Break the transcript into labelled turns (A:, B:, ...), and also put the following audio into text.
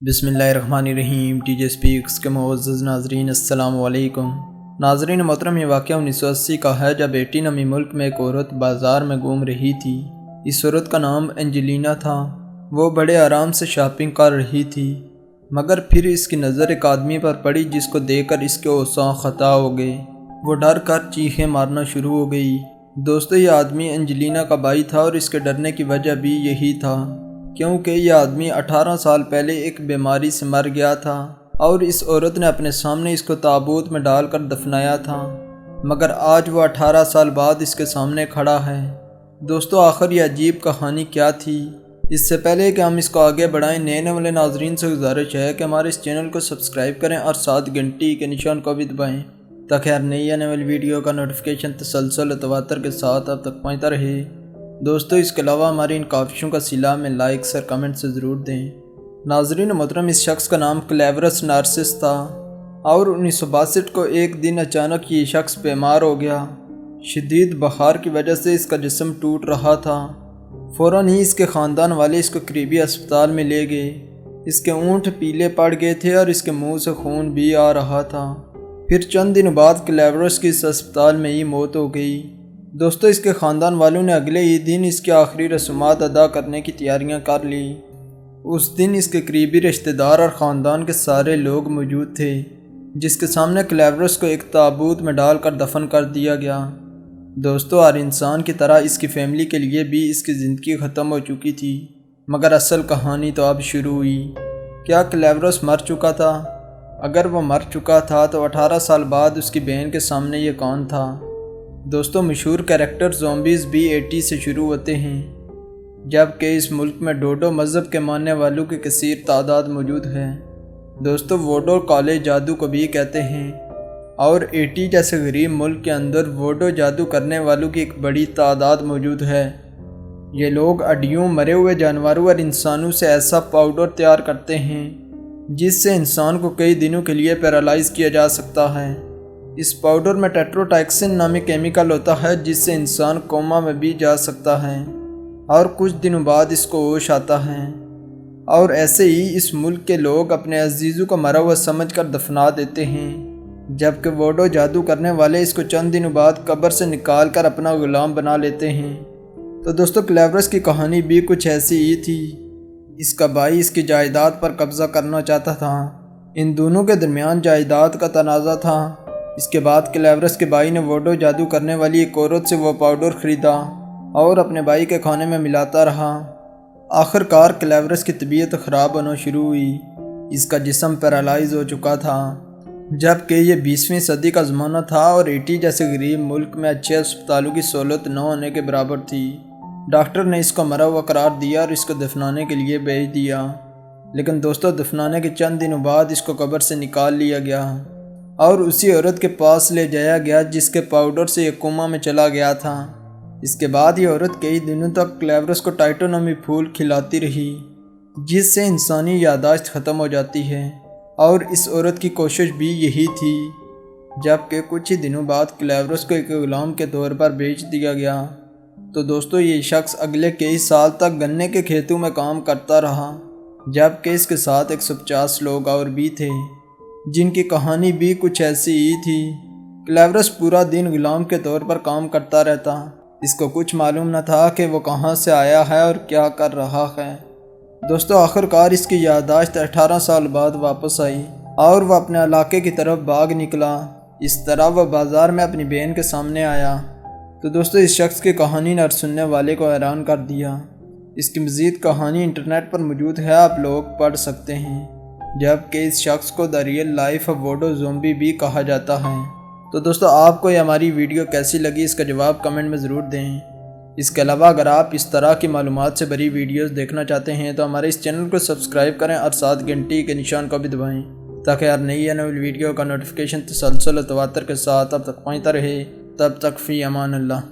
A: بسم اللہ الرحمن الرحیم۔ ٹی جے سپیکس کے معزز ناظرین السلام علیکم۔ ناظرین محترم، یہ واقعہ 1980 کا ہے جب ہیٹی نامی ملک میں ایک عورت بازار میں گھوم رہی تھی۔ اس عورت کا نام انجلینا تھا۔ وہ بڑے آرام سے شاپنگ کر رہی تھی، مگر پھر اس کی نظر ایک آدمی پر پڑی جس کو دیکھ کر اس کے اعصاب خطا ہو گئے۔ وہ ڈر کر چیخیں مارنا شروع ہو گئی۔ دوستو، یہ آدمی انجلینا کا بھائی تھا اور اس کے ڈرنے کی وجہ بھی یہی تھا کیونکہ یہ آدمی 18 سال پہلے ایک بیماری سے مر گیا تھا اور اس عورت نے اپنے سامنے اس کو تابوت میں ڈال کر دفنایا تھا، مگر آج وہ 18 سال بعد اس کے سامنے کھڑا ہے۔ دوستو، آخر یہ عجیب کہانی کیا تھی؟ اس سے پہلے کہ ہم اس کو آگے بڑھائیں، نئے والے ناظرین سے گزارش ہے کہ ہمارے اس چینل کو سبسکرائب کریں اور ساتھ گھنٹی کے نشان کو بھی دبائیں تاکہ ہر نئی آنے والی ویڈیو کا نوٹیفیکیشن تسلسل و تواتر کے ساتھ اب تک پہنچتا رہے۔ دوستو، اس کے علاوہ ہماری ان کاوشوں کا صلہ میں لائکس اور کمنٹ سے ضرور دیں۔ ناظرین محترم، اس شخص کا نام کلیورس نارسس تھا اور 1962 کو ایک دن اچانک یہ شخص بیمار ہو گیا۔ شدید بخار کی وجہ سے اس کا جسم ٹوٹ رہا تھا۔ فوراً ہی اس کے خاندان والے اس کو قریبی اسپتال میں لے گئے۔ اس کے ہونٹ پیلے پڑ گئے تھے اور اس کے منہ سے خون بھی آ رہا تھا۔ پھر چند دنوں بعد کلیورس کی اس اسپتال میں ہی موت ہو گئی۔ دوستو، اس کے خاندان والوں نے اگلے ہی دن اس کی آخری رسومات ادا کرنے کی تیاریاں کر لی۔ اس دن اس کے قریبی رشتہ دار اور خاندان کے سارے لوگ موجود تھے، جس کے سامنے کلیورس کو ایک تابوت میں ڈال کر دفن کر دیا گیا۔ دوستو، ہر انسان کی طرح اس کی فیملی کے لیے بھی اس کی زندگی ختم ہو چکی تھی، مگر اصل کہانی تو اب شروع ہوئی۔ کیا کلیورس مر چکا تھا؟ اگر وہ مر چکا تھا تو 18 سال بعد اس کی بہن کے سامنے یہ کون تھا؟ دوستو، مشہور کریکٹر زومبیز بھی ہیٹی سے شروع ہوتے ہیں، جبکہ اس ملک میں ڈوڈو مذہب کے ماننے والوں کی کثیر تعداد موجود ہے۔ دوستو، ووڈو کالے جادو کو بھی کہتے ہیں اور ہیٹی جیسے غریب ملک کے اندر ووڈو جادو کرنے والوں کی ایک بڑی تعداد موجود ہے۔ یہ لوگ ہڈیوں، مرے ہوئے جانوروں اور انسانوں سے ایسا پاؤڈر تیار کرتے ہیں جس سے انسان کو کئی دنوں کے لیے پیرالائز کیا جا سکتا ہے۔ اس پاؤڈر میں ٹیٹروٹائکسن نامی کیمیکل ہوتا ہے جس سے انسان کوما میں بھی جا سکتا ہے اور کچھ دنوں بعد اس کو ہوش آتا ہے، اور ایسے ہی اس ملک کے لوگ اپنے عزیزوں کو مرا ہوا سمجھ کر دفنا دیتے ہیں، جبکہ ووڈو جادو کرنے والے اس کو چند دنوں بعد قبر سے نکال کر اپنا غلام بنا لیتے ہیں۔ تو دوستو، کلیورس کی کہانی بھی کچھ ایسی ہی تھی۔ اس کا بھائی اس کی جائیداد پر قبضہ کرنا چاہتا تھا۔ ان دونوں کے درمیان جائیداد کا تنازع تھا۔ اس کے بعد کلیورس کے بھائی نے ووڈو جادو کرنے والی ایک عورت سے وہ پاؤڈر خریدا اور اپنے بھائی کے کھانے میں ملاتا رہا۔ آخر کار کلیورس کی طبیعت خراب ہونا شروع ہوئی۔ اس کا جسم پیرالائز ہو چکا تھا، جبکہ یہ 20ویں صدی کا زمانہ تھا اور ہیٹی جیسے غریب ملک میں اچھے اسپتالوں کی سہولت نہ ہونے کے برابر تھی۔ ڈاکٹر نے اس کو مرا ہوا قرار دیا اور اس کو دفنانے کے لیے بھیج دیا، لیکن دوستو، دفنانے کے چند دنوں بعد اس کو قبر سے نکال لیا گیا اور اسی عورت کے پاس لے جایا گیا جس کے پاؤڈر سے یہ کوما میں چلا گیا تھا۔ اس کے بعد یہ عورت کئی دنوں تک کلیورس کو ٹائٹو نامی پھول کھلاتی رہی جس سے انسانی یادداشت ختم ہو جاتی ہے، اور اس عورت کی کوشش بھی یہی تھی، جبکہ کچھ ہی دنوں بعد کلیورس کو ایک غلام کے طور پر بیچ دیا گیا۔ تو دوستو، یہ شخص اگلے کئی سال تک گنے کے کھیتوں میں کام کرتا رہا، جبکہ اس کے ساتھ 150 لوگ اور بھی تھے جن کی کہانی بھی کچھ ایسی ہی تھی۔ کلیورس پورا دن غلام کے طور پر کام کرتا رہتا۔ اس کو کچھ معلوم نہ تھا کہ وہ کہاں سے آیا ہے اور کیا کر رہا ہے۔ دوستو، آخر کار اس کی یادداشت 18 سال بعد واپس آئی اور وہ اپنے علاقے کی طرف بھاگ نکلا۔ اس طرح وہ بازار میں اپنی بہن کے سامنے آیا۔ تو دوستو، اس شخص کی کہانی نے ہر سننے والے کو حیران کر دیا۔ اس کی مزید کہانی انٹرنیٹ پر موجود ہے، آپ لوگ پڑھ سکتے ہیں، جبکہ اس شخص کو دی ریئل لائف ووڈو زومبی بھی کہا جاتا ہے۔ تو دوستو، آپ کو یہ ہماری ویڈیو کیسی لگی اس کا جواب کمنٹ میں ضرور دیں۔ اس کے علاوہ اگر آپ اس طرح کی معلومات سے بھری ویڈیوز دیکھنا چاہتے ہیں تو ہمارے اس چینل کو سبسکرائب کریں اور ساتھ گھنٹی کے نشان کو بھی دبائیں تاکہ ہر نئی آنے والی ویڈیو کا نوٹیفیکیشن تسلسل و تواتر کے ساتھ اب تک پہنچتا رہے۔ تب تک فی امان اللہ۔